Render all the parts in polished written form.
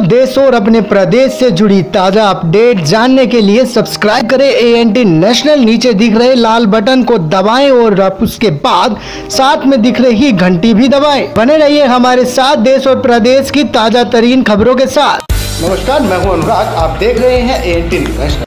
देश और अपने प्रदेश से जुड़ी ताजा अपडेट जानने के लिए सब्सक्राइब करें ANT नेशनल। नीचे दिख रहे लाल बटन को दबाएं और उसके बाद साथ में दिख रही घंटी भी दबाएं। बने रहिए हमारे साथ देश और प्रदेश की ताजा तरीन खबरों के साथ। नमस्कार, मैं हूं अनुराग, आप देख रहे हैं ANT नेशनल।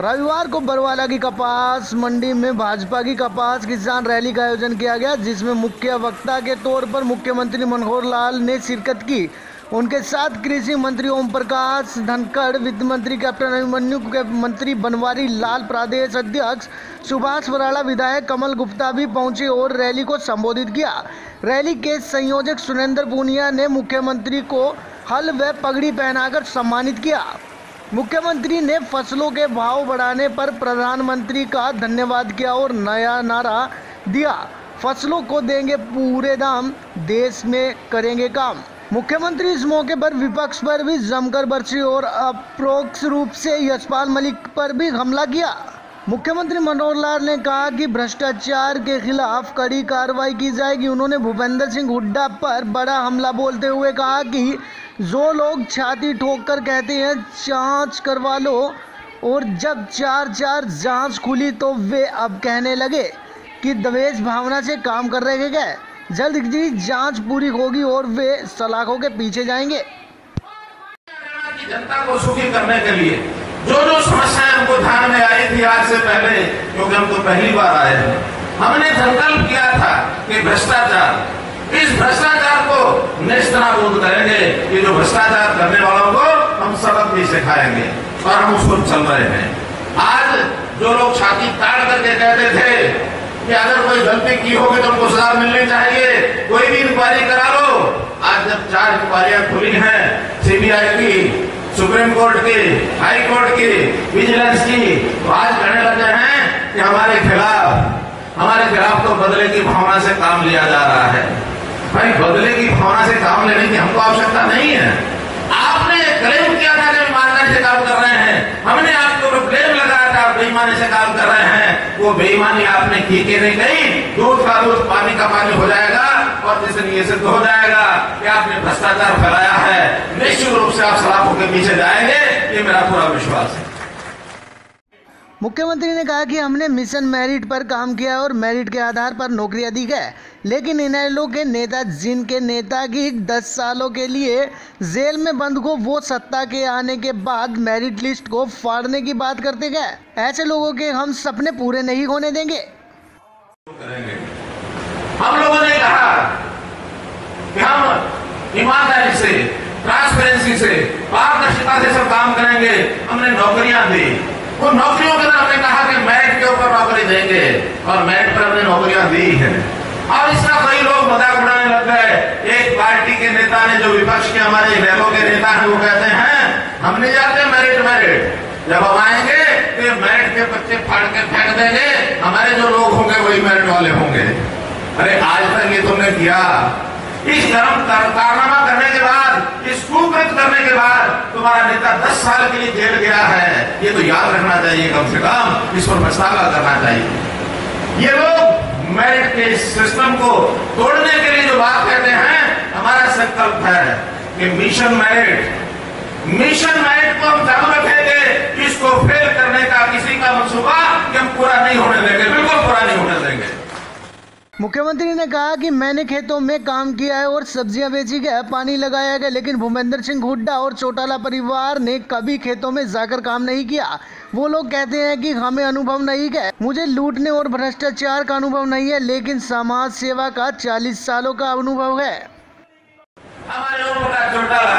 रविवार को बरवाला की कपास मंडी में भाजपा की कपास किसान रैली का आयोजन किया गया, जिसमें मुख्य वक्ता के तौर पर मुख्यमंत्री मनोहर लाल ने शिरकत की। उनके साथ कृषि मंत्री ओम प्रकाश धनखड़, वित्त मंत्री कैप्टन अभिमन्यु, मंत्री बनवारी लाल, प्रदेश अध्यक्ष सुभाष बराड़ा, विधायक कमल गुप्ता भी पहुंचे और रैली को संबोधित किया। रैली के संयोजक सुरेंद्र पूनिया ने मुख्यमंत्री को हल व पगड़ी पहनाकर सम्मानित किया। मुख्यमंत्री ने फसलों के भाव बढ़ाने पर प्रधानमंत्री का धन्यवाद किया और नया नारा दिया, फसलों को देंगे पूरे दाम, देश में करेंगे काम। मुख्यमंत्री इस मौके पर विपक्ष पर भी जमकर बरसे और अप्रोक्ष रूप से यशपाल मलिक पर भी हमला किया। मुख्यमंत्री मनोहर लाल ने कहा कि भ्रष्टाचार के खिलाफ कड़ी कार्रवाई की जाएगी। उन्होंने भूपेंद्र सिंह हुड्डा पर बड़ा हमला बोलते हुए कहा कि जो लोग छाती ठोक कर कहते हैं जांच करवा लो, और जब चार जांच खुली तो वे अब कहने लगे कि दवेश भावना से काम कर रहे हैं। जल्द ही जांच पूरी होगी और वे सलाखों के पीछे जाएंगे। जनता को सुखी करने के लिए जो समस्याएं हमको ध्यान में आई थी आज से पहले, क्योंकि हम तो पहली बार आए हैं, हमने संकल्प किया था कि भ्रष्टाचार, इस भ्रष्टाचार को नेस्तनाबूद करेंगे। ये जो भ्रष्टाचार करने वालों को हम सबक भी सिखाएंगे और हम उसको चल रहे हैं। आज जो लोग छाती ताड़ करके कहते थे कि अगर कोई गलती की होगी तो उनको सजा मिलनी चाहिए, कोई भी इंक्वायरी करा लो, आज जब 4 इंक्वायरियां खुली हैं, CBI की, सुप्रीम कोर्ट की, हाई कोर्ट की, विजिलेंस की, तो आज कहने लगे हैं कि हमारे खिलाफ तो बदले की भावना से काम लिया जा रहा है। भाई, बदले की भावना से काम लेने की हमको आवश्यकता नहीं है। आपने क्लेम किया था कि ईमानदारी से काम कर रहे हैं, हमने आपको क्लेम लगाया था बेईमानी से काम कर रहे हैं। वो बेईमानी आपने की के नहीं गई, दूध का दूध पानी का पानी हो जाएगा और जिस दिन ये सिद्ध हो जाएगा कि आपने भ्रष्टाचार फैलाया है, निश्चित रूप से आप सलाखों के पीछे जाएंगे, ये मेरा पूरा विश्वास है। मुख्यमंत्री ने कहा कि हमने मिशन मेरिट पर काम किया और मेरिट के आधार पर नौकरियां दी गए, लेकिन इनेलो के नेता, जिनके नेता की 10 सालों के लिए जेल में बंद को वो सत्ता के आने के बाद मेरिट लिस्ट को फाड़ने की बात करते गए, ऐसे लोगों के हम सपने पूरे नहीं होने देंगे। हम लोगों ने कहा कि हम ईमानदारी से, ट्रांसपेरेंसी से, पारदर्शिता से सब काम करेंगे। हमने नौकरियां दी, उन नौकरियों के लिए हमने कहा कि मेरिट के ऊपर नौकरी देंगे और मेरिट पर हमने नौकरियां दी हैं। और इसका कई लोग मजाक उड़ाने लग गए। एक पार्टी के नेता ने, जो विपक्ष के हमारे रैलों के नेता हैं, वो कहते हैं हम नहीं जाते मेरिट, जब हम आएंगे तो मेरिट के बच्चे फाड़ के फेंक देंगे, हमारे जो लोग होंगे वही मेरिट वाले होंगे। अरे आज तक ये तुमने किया, इस कारनामा करने के बाद, इस कुकृत्य करने के बाद तुम्हारा नेता 10 साल के लिए जेल गया है। ये तो याद रखना चाहिए, कम से कम इस पर पछतावा करना चाहिए। ये लोग मेरिट के सिस्टम को तोड़ने के लिए जो बात कहते हैं, हमारा संकल्प है कि मिशन मेरिट को हम चालू रखेंगे। इसको फेल करने का किसी का मंसूबा कि हम पूरा नहीं होने देंगे, बिल्कुल पूरा नहीं होने देंगे। मुख्यमंत्री ने कहा कि मैंने खेतों में काम किया है और सब्जियां बेची गए, पानी लगाया गया, लेकिन भूपेंद्र सिंह हुड्डा और चौटाला परिवार ने कभी खेतों में जाकर काम नहीं किया। वो लोग कहते हैं कि हमें अनुभव नहीं है। मुझे लूटने और भ्रष्टाचार का अनुभव नहीं है, लेकिन समाज सेवा का 40 सालों का अनुभव है। हमारे ओम प्रकाश चौटाला,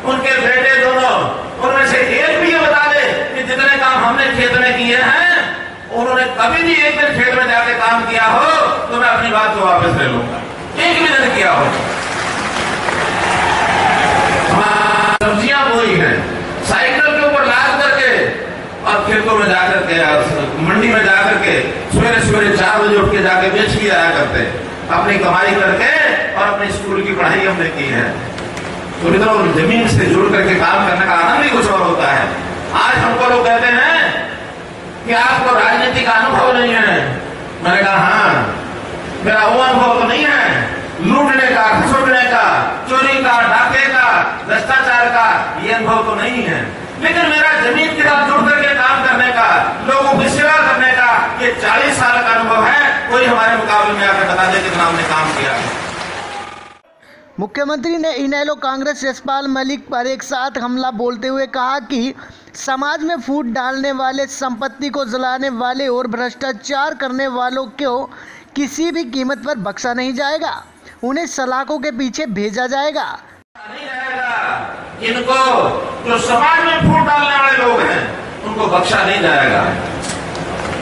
उनके बेटे दोनों, उनमें से एक भी ये बता दे कि जितने काम हमने खेत में किए हैं, उन्होंने कभी भी एक दिन खेत में जाके काम किया हो तो मैं अपनी बात को वापस ले लूंगा। एक भी दिन किया हो। सब्जियां बोई हैं, साइकिल के ऊपर लाद करके और खेतों में जाकर के, मंडी में जाकर के सवेरे 4 बजे उठ के जाके बेच के आया करते, अपनी कमाई करके, और अपनी स्कूल की पढ़ाई हमने की है। तो मित्रों, जमीन से जुड़ करके काम करने का आनंद ही कुछ और होता है। आज हमको लोग कहते हैं कि आपको राजनीतिक अनुभव नहीं है। मैंने कहा हाँ, मेरा वो अनुभव तो नहीं है लूटने का, खसोटने का, चोरी का, डाके का, भ्रष्टाचार का, अनुभव तो नहीं है, लेकिन मेरा जमीन के साथ जुड़ करके काम करने का, लोगों की सेवा करने का ये 40 साल का अनुभव है। कोई हमारे मुकाबले में आकर बता दे कितना हमने काम किया है। मुख्यमंत्री ने इनेलो कांग्रेस यशपाल मलिक पर एक साथ हमला बोलते हुए कहा कि समाज में फूट डालने वाले, संपत्ति को जलाने वाले और भ्रष्टाचार करने वालों को किसी भी कीमत पर बख्शा नहीं जाएगा। उन्हें सलाखों के पीछे भेजा जाएगा। नहीं जाएगा। इनको जो समाज में फूट डालने वाले लोग हैं उनको बख्शा नहीं जाएगा।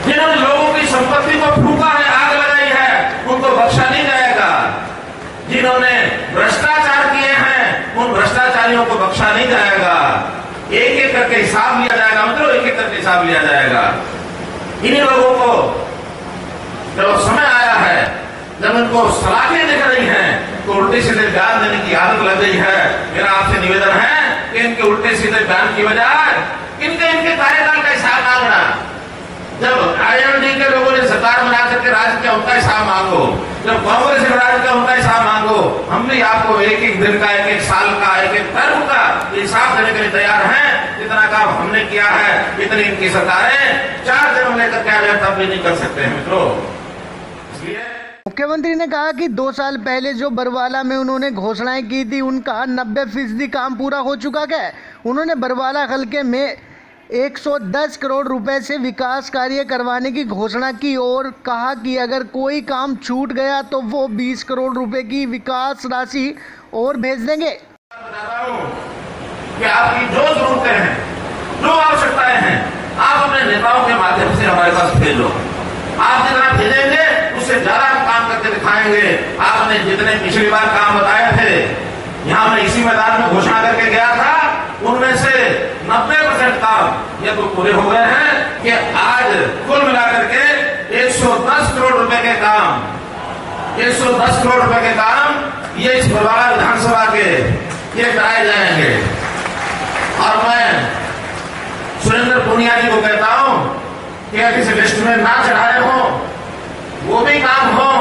जिन्होंने लोगों की संपत्ति को फूका है, आग लगाई है, उनको बख्शा नहीं जाएगा। जिन्होंने भ्रष्टाचार किए हैं उन भ्रष्टाचारियों को बख्शा नहीं जाएगा। एक एक करके हिसाब लिया जाएगा, मतलब एक एक करके हिसाब लिया जाएगा। इन्हीं लोगों को जब समय आया है, जब इनको सलाखें दिख रही हैं तो उल्टे सीधे बयान देने की आदत लग गई है। मेरा आपसे निवेदन है कि इनके उल्टे सीधे बयान की बजाय इनके कार्यकाल का हिसाब मांगना। जब आईएनडी के लोगों ने सरकार बना करके राज किया उनका हिसाब मांगो, जब कांग्रेस ने राज किया उनका हिसाब मांगो। हम भी आपको एक एक दिन का, एक एक साल का, एक एक टर्म का हिसाब देने के लिए तैयार हैं। जितना काम हमने किया है इतनी इनकी सरकारें 4 दिन में लेकर के आ जाए तब भी नहीं कर सकते हैं मित्रों। मुख्यमंत्री ने कहा कि 2 साल पहले जो बरवाला में उन्होंने घोषणाएं की थी उनका 90% काम पूरा हो चुका है। उन्होंने बरवाला हल्के में 110 करोड़ रुपए से विकास कार्य करवाने की घोषणा की और कहा कि अगर कोई काम छूट गया तो वो 20 करोड़ रुपए की विकास राशि और भेज देंगे। कि आपकी जो जरूरतें हैं, जो आवश्यकताएं हैं, आप अपने नेताओं के माध्यम से हमारे पास भेजो। आप जितना भेजेंगे उससे ज्यादा हम काम करके दिखाएंगे। आपने जितने पिछली बार काम बताए थे, यहाँ मैं इसी मैदान में घोषणा करके गया था, उनमें से 90% काम ये तो पूरे हो गए हैं कि आज कुल मिलाकर के 110 करोड़ रुपए के काम, 110 करोड़ रुपए के काम ये इस बरवाला विधानसभा के ये कराए जाएंगे। और मैं सुरेंद्र पूनिया जी को कहता हूं कि अगर किसी लिस्ट में ना चढ़ाए हो, वो भी काम हो,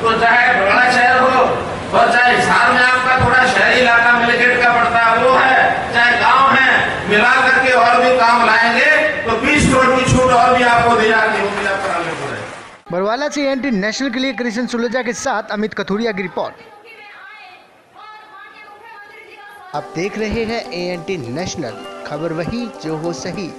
तो चाहे बड़ा शहर हो और चाहे हिसार में आपका थोड़ा शहरी इलाका मिलकेट का पड़ता है वो है, चाहे गांव है, मिला करके और भी काम लाएंगे तो 20 करोड़ की छूट और भी आपको दी जाती होगी। आप कराने को है। बरवाला से एएनटी नेशनल के लिए कृष्ण सुलेजा के साथ अमित कथुरिया की रिपोर्ट। आप देख रहे हैं एएनटी नेशनल, खबर वही जो हो सही।